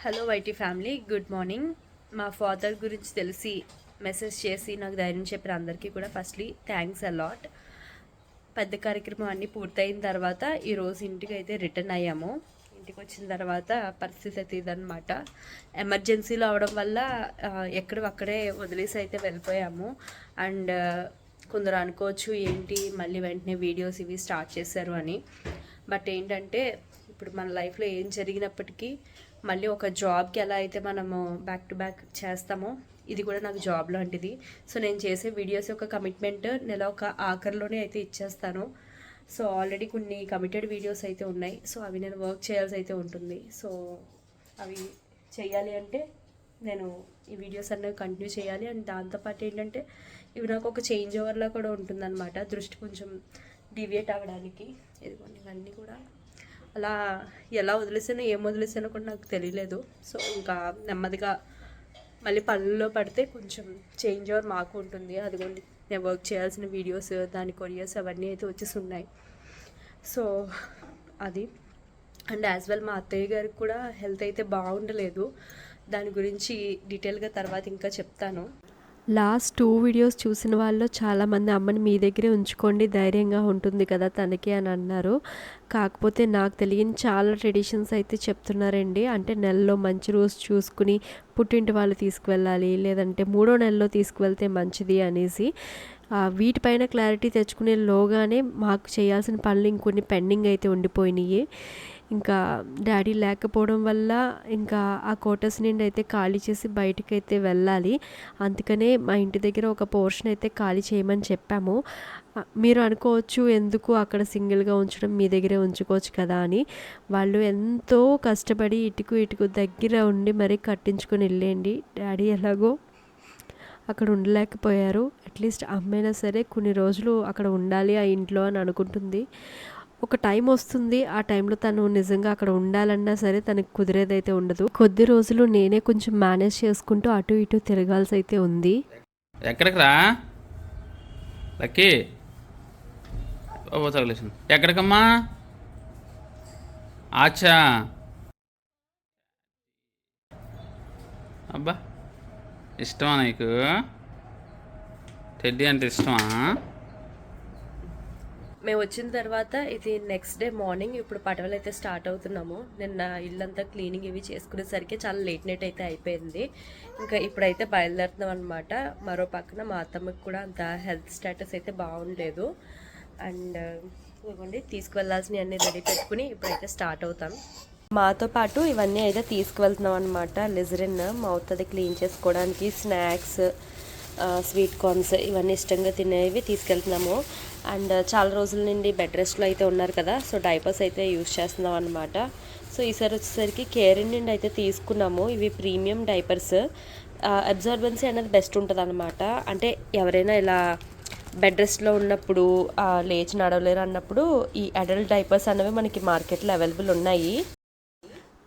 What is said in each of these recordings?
Hello YT family, good morning. మా father గురించి తెలిసి మెసేజ్ చేసి నాకు ధైర్యం చెప్పిన అందరికీ కూడా ఫస్ట్లీ థ్యాంక్స్ అలాట్. పెద్ద కార్యక్రమం అన్నీ పూర్తయిన తర్వాత ఈరోజు ఇంటికి అయితే రిటర్న్ అయ్యాము. ఇంటికి వచ్చిన తర్వాత పరిస్థితి అయితే ఇదనమాట. ఎమర్జెన్సీలో అవడం వల్ల అక్కడే వదిలేసి అయితే వెళ్ళిపోయాము. అండ్ కొందరు అనుకోవచ్చు ఏంటి మళ్ళీ వెంటనే వీడియోస్ ఇవి స్టార్ట్ చేశారు అని. బట్ ఏంటంటే ఇప్పుడు మన లైఫ్లో ఏం జరిగినప్పటికీ మళ్ళీ ఒక జాబ్కి ఎలా అయితే మనము బ్యాక్ టు బ్యాక్ చేస్తామో ఇది కూడా నాకు జాబ్ లాంటిది. సో నేను చేసే వీడియోస్ యొక్క కమిట్మెంట్ నెల ఒక ఆఖరిలోనే అయితే ఇచ్చేస్తాను. సో ఆల్రెడీ కొన్ని కమిటెడ్ వీడియోస్ అయితే ఉన్నాయి. సో అవి నేను వర్క్ చేయాల్సి అయితే ఉంటుంది. సో అవి చేయాలి అంటే నేను ఈ వీడియోస్ అన్నీ కంటిన్యూ చేయాలి. అండ్ దాంతోపాటు ఏంటంటే ఇవి నాకు ఒక చేంజ్ ఓవర్లా కూడా ఉంటుందన్నమాట. దృష్టి కొంచెం డివియేట్ అవ్వడానికి. ఇదిగోండి ఇవన్నీ కూడా అలా ఎలా వదిలేసానో ఏం వదిలేసానో కూడా నాకు తెలియలేదు. సో ఇంకా నెమ్మదిగా మళ్ళీ పనుల్లో పడితే కొంచెం చేంజ్ ఓవర్ మాకు ఉంటుంది. అదిగోండి నేను వర్క్ చేయాల్సిన వీడియోస్, దాని కొరియర్స్ అవన్నీ అయితే వచ్చేసి ఉన్నాయి. సో అది. అండ్ యాజ్ వెల్ మా అత్తయ్య గారికి కూడా హెల్త్ అయితే బాగుండలేదు. దాని గురించి డీటెయిల్గా తర్వాత ఇంకా చెప్తాను. లాస్ట్ 2 వీడియోస్ చూసిన వాళ్ళు చాలామంది అమ్మని మీ దగ్గరే ఉంచుకోండి, ధైర్యంగా ఉంటుంది కదా తనకి అని అన్నారు. కాకపోతే నాకు తెలియని చాలా ట్రెడిషన్స్ అయితే చెప్తున్నారండి. అంటే నెలలో మంచి రోజు చూసుకుని పుట్టింటి వాళ్ళు తీసుకువెళ్ళాలి, లేదంటే 3వ నెలలో తీసుకువెళ్తే మంచిది అనేసి. వీటిపైన క్లారిటీ తెచ్చుకునే లోగానే మాకు చేయాల్సిన పనులు ఇంకొన్ని పెండింగ్ అయితే ఉండిపోయినాయి. ఇంకా డాడీ లేకపోవడం వల్ల ఇంకా ఆ క్వార్టర్స్ నుండి అయితే ఖాళీ చేసి బయటకైతే వెళ్ళాలి. అందుకనే మా ఇంటి దగ్గర ఒక పోర్షన్ అయితే ఖాళీ చేయమని చెప్పాము. మీరు అనుకోవచ్చు ఎందుకు అక్కడ సింగిల్గా ఉంచడం, మీ దగ్గరే ఉంచుకోవచ్చు కదా అని. వాళ్ళు ఎంతో కష్టపడి ఇటుకు దగ్గర ఉండి మరీ కట్టించుకొని వెళ్ళండి. డాడీ ఎలాగో అక్కడ ఉండలేకపోయారు. అట్లీస్ట్ అమ్మైనా సరే కొన్ని రోజులు అక్కడ ఉండాలి ఆ ఇంట్లో అని అనుకుంటుంది. ఒక టైం వస్తుంది, ఆ టైంలో తను నిజంగా అక్కడ ఉండాలన్నా సరే తనకు కుదిరేదైతే ఉండదు. కొద్ది రోజులు నేనే కొంచెం మేనేజ్ చేసుకుంటూ అటు ఇటు తిరగాల్సి అయితే ఉంది. ఎక్కడికి రా లక్కీ? ఎక్కడికమ్మా? ఆచా అబ్బా, ఇష్టమా నీకు? టెడ్డీ అంటే ఇష్టమా? మేము వచ్చిన తర్వాత ఇది నెక్స్ట్ డే మార్నింగ్. ఇప్పుడు పటవలు అయితే స్టార్ట్ అవుతున్నాము. నిన్న ఇల్లంతా క్లీనింగ్ ఇవి చేసుకునేసరికి చాలా లేట్ నైట్ అయితే అయిపోయింది. ఇంకా ఇప్పుడైతే బయలుదేరుతున్నాం అనమాట. మరో పక్కన మా అత్తమ్మకి కూడా అంత హెల్త్ స్టేటస్ అయితే బాగుండలేదు. అండ్ ఇవ్వండి తీసుకువెళ్ళాల్సినవి అన్నీ రెడీ పెట్టుకుని ఇప్పుడైతే స్టార్ట్ అవుతాం. మాతో పాటు ఇవన్నీ అయితే తీసుకువెళ్తున్నాం అనమాట. లిజరిన్ మౌత్ అది క్లీన్ చేసుకోవడానికి, స్నాక్స్, స్వీట్ కార్న్స్ ఇవన్నీ ఇష్టంగా తినేవి తీసుకెళ్తున్నాము. అండ్ చాలా రోజుల నుండి బెడ్ రెస్ట్లో అయితే ఉన్నారు కదా, సో డైపర్స్ అయితే యూజ్ చేస్తున్నాం అనమాట. సో ఈసారి వచ్చేసరికి కేరిన్ నుండి అయితే తీసుకున్నాము. ఇవి ప్రీమియం డైపర్స్. అబ్జార్బెన్సీ అనేది బెస్ట్ ఉంటుంది అనమాట. అంటే ఎవరైనా ఇలా బెడ్ రెస్ట్లో ఉన్నప్పుడు లేచి నడవలేరు అన్నప్పుడు ఈ అడల్ట్ డైపర్స్ అనేవి మనకి మార్కెట్లో అవైలబుల్ ఉన్నాయి.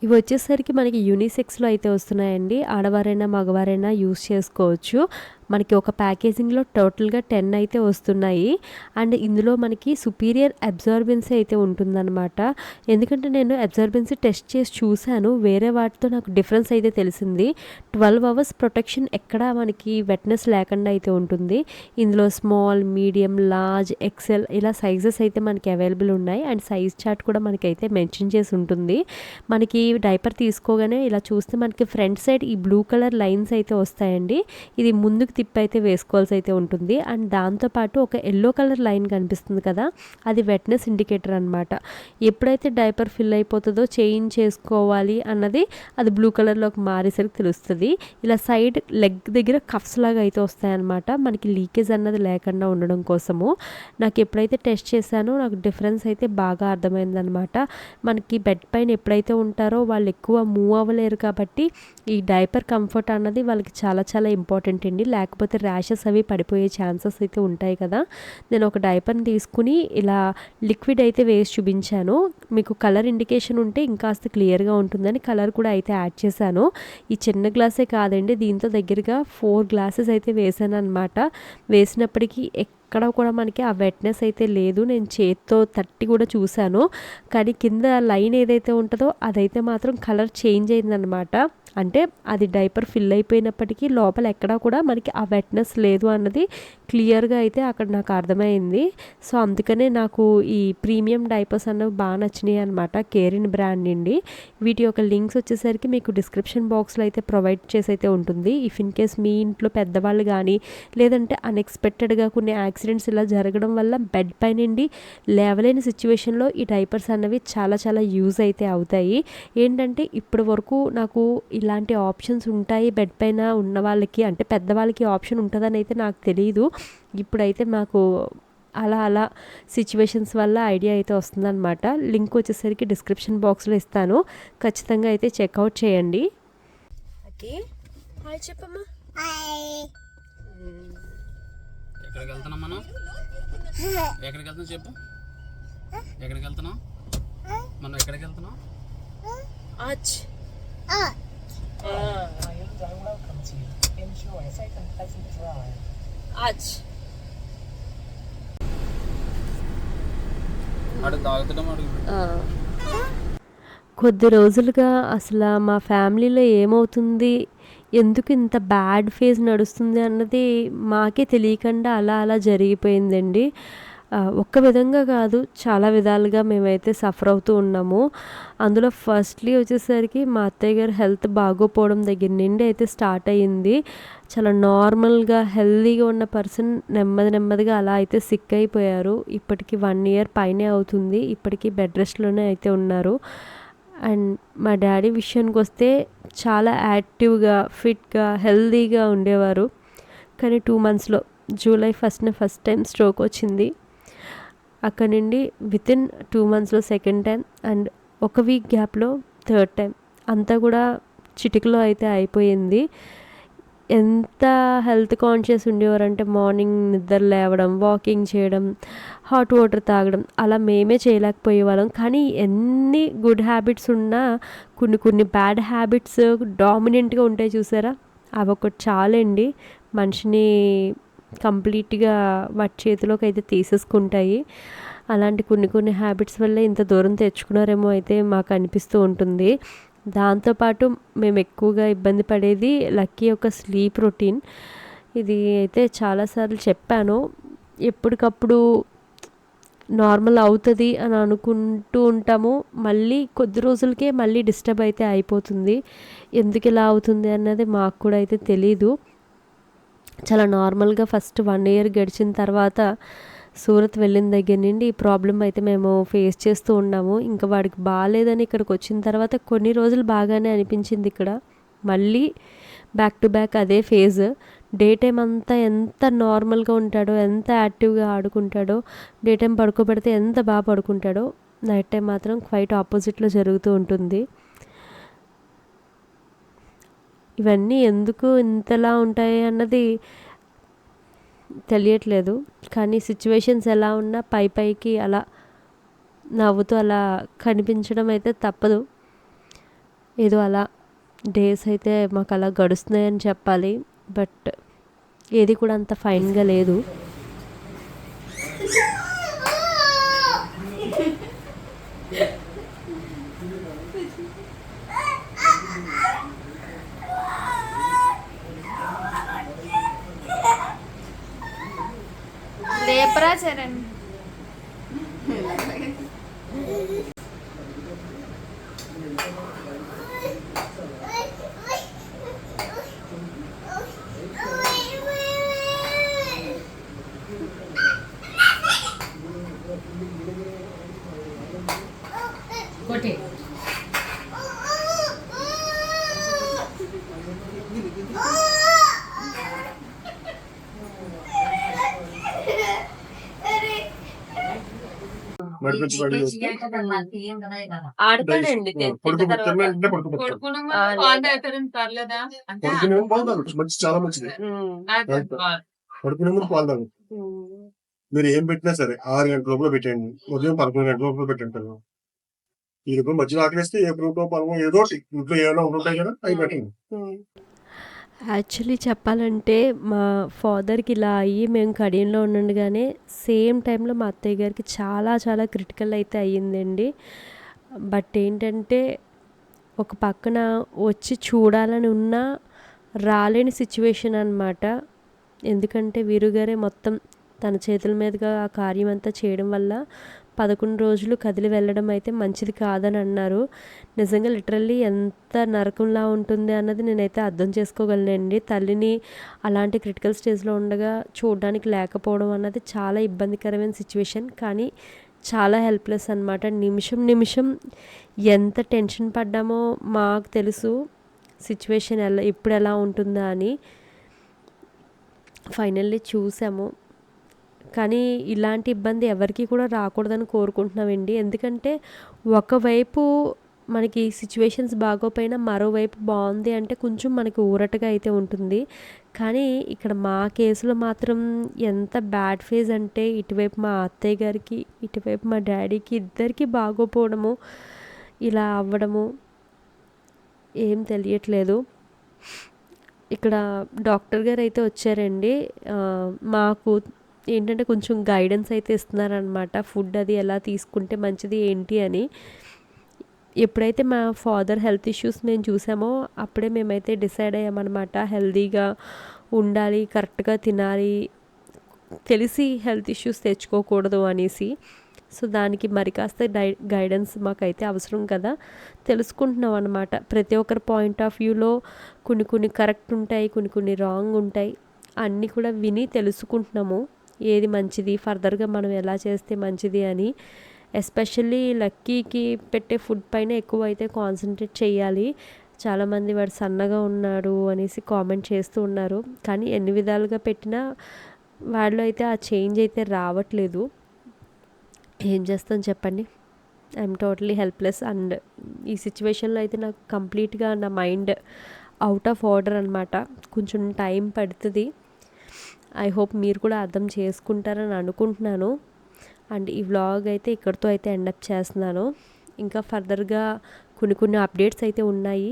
ఇవి వచ్చేసరికి మనకి యూనిసెక్స్లో అయితే వస్తున్నాయండి. ఆడవారైనా మగవారైనా యూస్ చేసుకోవచ్చు. మనకి ఒక ప్యాకేజింగ్లో టోటల్గా 10 అయితే వస్తున్నాయి. అండ్ ఇందులో మనకి సుపీరియర్ అబ్జార్బెన్సీ అయితే ఉంటుందన్నమాట. ఎందుకంటే నేను అబ్జార్బెన్సీ టెస్ట్ చేసి చూశాను, వేరే వాటితో నాకు డిఫరెన్స్ అయితే తెలిసింది. 12 అవర్స్ ప్రొటెక్షన్ ఎక్కడా మనకి వెట్నెస్ లేకుండా అయితే ఉంటుంది. ఇందులో స్మాల్, మీడియం, లార్జ్, ఎక్సెల్ ఇలా సైజెస్ అయితే మనకి అవైలబుల్ ఉన్నాయి. అండ్ సైజ్ చార్ట్ కూడా మనకైతే మెన్షన్ చేసి ఉంటుంది. మనకి డైపర్ తీసుకోగానే ఇలా చూస్తే మనకి ఫ్రంట్ సైడ్ ఈ బ్లూ కలర్ లైన్స్ అయితే వస్తాయండి. ఇది ముందుకు తిప్పి అయితే వేసుకోవాల్సి అయితే ఉంటుంది. అండ్ దాంతోపాటు ఒక ఎల్లో కలర్ లైన్ కనిపిస్తుంది కదా, అది వెట్నెస్ ఇండికేటర్ అనమాట. ఎప్పుడైతే డైపర్ ఫిల్ అయిపోతుందో చేంజ్ చేసుకోవాలి అన్నది అది బ్లూ కలర్లోకి మారేసరికి తెలుస్తుంది. ఇలా సైడ్ లెగ్ దగ్గర కఫ్స్ లాగా అయితే వస్తాయన్నమాట, మనకి లీకేజ్ అన్నది లేకుండా ఉండడం కోసము. నాకు ఎప్పుడైతే టెస్ట్ చేశానో నాకు డిఫరెన్స్ అయితే బాగా అర్థమైందనమాట. మనకి బెడ్ పైన ఎప్పుడైతే ఉంటారో వాళ్ళు ఎక్కువ మూవ్ అవ్వలేరు కాబట్టి ఈ డైపర్ కంఫర్ట్ అన్నది వాళ్ళకి చాలా చాలా ఇంపార్టెంట్ అండి. లేకపోతే ర్యాషెస్ అవి పడిపోయే ఛాన్సెస్ అయితే ఉంటాయి కదా. నేను ఒక డైపర్ని తీసుకుని ఇలా లిక్విడ్ అయితే వేసి చూపించాను. మీకు కలర్ ఇండికేషన్ ఉంటే ఇంకాస్త క్లియర్గా ఉంటుందని కలర్ కూడా అయితే యాడ్ చేశాను. ఈ చిన్న గ్లాసే కాదండి, దీంతో దగ్గరగా 4 గ్లాసెస్ అయితే వేసాను అనమాట. వేసినప్పటికీ ఎక్కడ కూడా మనకి ఆ వెట్నెస్ అయితే లేదు. నేను చేత్తో తట్టి కూడా చూశాను. కానీ కింద లైన్ ఏదైతే ఉంటుందో అదైతే మాత్రం కలర్ చేంజ్ అయిందనమాట. అంటే అది డైపర్ ఫిల్ అయిపోయినప్పటికీ లోపల ఎక్కడా కూడా మనకి ఆ వెట్నెస్ లేదు అన్నది క్లియర్గా అయితే అక్కడ నాకు అర్థమైంది. సో అందుకనే నాకు ఈ ప్రీమియం డైపర్స్ అన్నవి బాగా నచ్చినాయి అనమాట, కేరిన్ బ్రాండ్ నుండి. వీటి యొక్క లింక్స్ వచ్చేసరికి మీకు డిస్క్రిప్షన్ బాక్స్లో అయితే ప్రొవైడ్ చేసి అయితే ఉంటుంది. ఇఫ్ ఇన్ కేస్ మీ ఇంట్లో పెద్దవాళ్ళు కానీ లేదంటే అన్ఎక్స్పెక్టెడ్గా కొన్ని యాక్సిడెంట్స్ ఇలా జరగడం వల్ల బెడ్ పై నుండి లేవలేని సిచ్యువేషన్లో ఈ డైపర్స్ అన్నవి చాలా చాలా యూజ్ అయితే అవుతాయి. ఏంటంటే ఇప్పటి వరకు నాకు ఇలాంటి ఆప్షన్స్ ఉంటాయి బెడ్ పైన ఉన్న వాళ్ళకి, అంటే పెద్దవాళ్ళకి ఆప్షన్ ఉంటుందని అయితే నాకు తెలియదు. ఇప్పుడైతే మాకు అలా సిచ్యువేషన్స్ వల్ల ఐడియా అయితే వస్తుందన్నమాట. లింక్ వచ్చేసరికి డిస్క్రిప్షన్ బాక్స్లో ఇస్తాను, ఖచ్చితంగా అయితే చెక్అవుట్ చేయండి. ఓకే, హాయ్ చెప్పమ్మా. ఎక్కడికి వెళ్తున్నాం మనం? ఎక్కడికి వెళ్తున్నాం చెప్పు. ఎక్కడికి వెళ్తున్నాం మనం? ఎక్కడికి వెళ్తున్నాం? ఆచ్ ఆచ్ అడుగు తాగుతున్నాం అడుగు. కొద్ది రోజులుగా అసలు మా ఫ్యామిలీలో ఏమవుతుంది, ఎందుకు ఇంత బ్యాడ్ ఫేజ్ నడుస్తుంది అన్నది మాకే తెలియకుండా అలా జరిగిపోయిందండి. ఒక్క విధంగా కాదు, చాలా విధాలుగా మేమైతే సఫర్ అవుతూ ఉన్నాము. అందులో ఫస్ట్లీ వచ్చేసరికి మా అత్తయ్య గారు హెల్త్ బాగోపోవడం దగ్గర నుండి అయితే స్టార్ట్ అయ్యింది. చాలా నార్మల్గా హెల్తీగా ఉన్న పర్సన్ నెమ్మదిగా అలా అయితే సిక్ అయిపోయారు. ఇప్పటికి 1 year పైనే అవుతుంది. ఇప్పటికీ బెడ్ రెస్ట్లోనే అయితే ఉన్నారు. అండ్ మా డాడీ విషయానికి వస్తే చాలా యాక్టివ్గా, ఫిట్గా, హెల్తీగా ఉండేవారు. కానీ 2 monthsలో July 1st first time stroke వచ్చింది. అక్కడ నుండి వితిన్ 2 monthsలో సెకండ్ టైం, అండ్ ఒక వీక్ గ్యాప్లో థర్డ్ టైం. అంతా కూడా చిటికలో అయితే అయిపోయింది. ఎంత హెల్త్ కాన్షియస్ ఉండేవారంటే మార్నింగ్ నిద్ర లేవడం, వాకింగ్ చేయడం, హాట్ వాటర్ తాగడం అలా మేమే చేయలేకపోయేవాళ్ళం. కానీ ఎన్ని గుడ్ హ్యాబిట్స్ ఉన్నా కొన్ని బ్యాడ్ హ్యాబిట్స్ డామినెంట్గా ఉంటాయి చూసారా, అవి ఒకటి చాలండి మనిషిని కంప్లీట్గా వాటి చేతిలోకి అయితే తీసేసుకుంటాయి. అలాంటి కొన్ని హ్యాబిట్స్ వల్ల ఇంత దూరం తెచ్చుకున్నారేమో అయితే మాకు అనిపిస్తూ ఉంటుంది. దాంతోపాటు మేము ఎక్కువగా ఇబ్బంది పడేది లక్కీ యొక్క స్లీప్ రొటీన్. ఇది అయితే చాలాసార్లు చెప్పాను, ఎప్పటికప్పుడు నార్మల్ అవుతుంది అని అనుకుంటూ ఉంటాము, మళ్ళీ కొద్ది రోజులకే మళ్ళీ డిస్టర్బ్ అయితే అయిపోతుంది. ఎందుకు ఇలా అవుతుంది అన్నది మాకు కూడా అయితే తెలీదు. చాలా నార్మల్గా ఫస్ట్ 1 year గడిచిన తర్వాత సూరత్ వెళ్ళిన దగ్గర నుండి ఈ ప్రాబ్లం అయితే మేము ఫేస్ చేస్తూ ఉన్నాము. ఇంకా వాడికి బాగాలేదని ఇక్కడికి వచ్చిన తర్వాత కొన్ని రోజులు బాగానే అనిపించింది. ఇక్కడ మళ్ళీ బ్యాక్ టు బ్యాక్ అదే ఫేజ్. డే టైం అంతా ఎంత నార్మల్గా ఉంటాడో, ఎంత యాక్టివ్గా ఆడుకుంటాడో, డే టైం పడుకోబెడితే ఎంత బాగా పడుకుంటాడో, నైట్ టైం మాత్రం క్వైట్ ఆపోజిట్లో జరుగుతూ ఉంటుంది. ఇవన్నీ ఎందుకు ఇంతలా ఉంటాయి అన్నది తెలియట్లేదు. కానీ సిచ్యువేషన్స్ ఎలా ఉన్నా పైకి అలా నవ్వుతూ అలా కనిపించడం అయితే తప్పదు. ఏదో అలా డేస్ అయితే మాకు అలా గడుస్తున్నాయని చెప్పాలి. బట్ ఏది కూడా అంత ఫైన్గా లేదు. లేపరా చరణ్. ఆడతాడండి చాలా మంచిది. పడుకునే ముందు పాలు తాగు. మీరు ఏం పెట్టినా సరే 6 గంటల లోపల పెట్టండి, ఉదయం 11 గంటల లోపల పెట్టండి. ఈ రూపం మధ్యలో ఆకలిస్తే ఏ రూపం పలవం ఏదో ఇంట్లో ఏమైనా ఉంటాయి కదా, అవి పెట్టండి. యాక్చువల్లీ చెప్పాలంటే మా ఫాదర్‌కి ఇలా అయ్యి మేము కడియంలో ఉండంగానే సేమ్ టైంలో మా అత్తయ్య గారికి చాలా చాలా క్రిటికల్ అయితే అయ్యిందండి. బట్ ఏంటంటే ఒక పక్కన వచ్చి చూడాలని ఉన్నా రాలేని సిచ్యువేషన్ అనమాట. ఎందుకంటే వీరుగారే మొత్తం తన చేతుల మీదుగా ఆ కార్యం అంతా చేయడం వల్ల 11 రోజులు కదిలి వెళ్ళడం అయితే మంచిది కాదని అన్నారు. నిజంగా లిటరల్లీ ఎంత నరకంలా ఉంటుంది అన్నది నేనైతే అర్థం చేసుకోగలనండి. తల్లిని అలాంటి క్రిటికల్ స్టేజ్లో ఉండగా చూడడానికి లేకపోవడం అన్నది చాలా ఇబ్బందికరమైన సిచ్యువేషన్. కానీ చాలా హెల్ప్లెస్ అనమాట. నిమిషం నిమిషం ఎంత టెన్షన్ పడ్డామో మాకు తెలుసు సిచ్యువేషన్ ఇప్పుడు ఎలా ఉంటుందా అని. ఫైనల్లీ చూసాము. కానీ ఇలాంటి ఇబ్బంది ఎవరికీ కూడా రాకూడదని కోరుకుంటున్నామండి. ఎందుకంటే ఒకవైపు మనకి సిచ్యువేషన్స్ బాగోపోయినా మరోవైపు బాగుంది అంటే కొంచెం మనకి ఊరటగా అయితే ఉంటుంది. కానీ ఇక్కడ మా కేసులో మాత్రం ఎంత బ్యాడ్ ఫేజ్ అంటే ఇటువైపు మా అత్తయ్య గారికి, ఇటువైపు మా డాడీకి ఇద్దరికీ బాగోపోవడము, ఇలా అవ్వడము ఏం తెలియట్లేదు. ఇక్కడ డాక్టర్ గారు అయితే వచ్చారండి. మాకు ఏంటంటే కొంచెం గైడెన్స్ అయితే ఇస్తున్నారనమాట. ఫుడ్ అది ఎలా తీసుకుంటే మంచిది ఏంటి అని. ఎప్పుడైతే మా ఫాదర్ హెల్త్ ఇష్యూస్ మేము చూసామో అప్పుడే మేమైతే డిసైడ్ అయ్యామన్నమాట. హెల్తీగా ఉండాలి, కరెక్ట్గా తినాలి, తెలిసి హెల్త్ ఇష్యూస్ తెచ్చుకోకూడదు అనేసి. సో దానికి మరి కాస్త గైడెన్స్ మాకైతే అవసరం కదా. తెలుసుకుంటున్నాం అనమాట. ప్రతి ఒక్కరి పాయింట్ ఆఫ్ వ్యూలో కొన్ని కరెక్ట్ ఉంటాయి, కొన్ని రాంగ్ ఉంటాయి. అన్నీ కూడా విని తెలుసుకుంటున్నాము ఏది మంచిది, ఫర్దర్గా మనం ఎలా చేస్తే మంచిది అని. ఎస్పెషల్లీ లక్కీకి పెట్టే ఫుడ్ పైన ఎక్కువ అయితే కాన్సన్ట్రేట్ చేయాలి. చాలామంది వాడు సన్నగా ఉన్నాడు అనేసి కామెంట్ చేస్తూ ఉన్నారు. కానీ ఎన్ని విధాలుగా పెట్టినా వాడిలో అయితే ఆ చేంజ్ అయితే రావట్లేదు. ఏం చేస్తాం చెప్పండి. I'm totally helpless. అండ్ ఈ సిచ్యువేషన్లో అయితే నాకు కంప్లీట్గా నా మైండ్ అవుట్ ఆఫ్ ఆర్డర్ అనమాట. కొంచెం టైం పడుతుంది. ఐ హోప్ మీరు కూడా అర్థం చేసుకుంటారని అనుకుంటున్నాను. అండ్ ఈ వ్లాగ్ అయితే ఇక్కడితో అయితే ఎండప్ చేస్తున్నాను. ఇంకా ఫర్దర్గా కొన్ని అప్డేట్స్ అయితే ఉన్నాయి.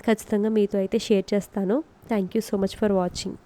ఖచ్చితంగా మీతో అయితే షేర్ చేస్తాను. Thank you so much for watching.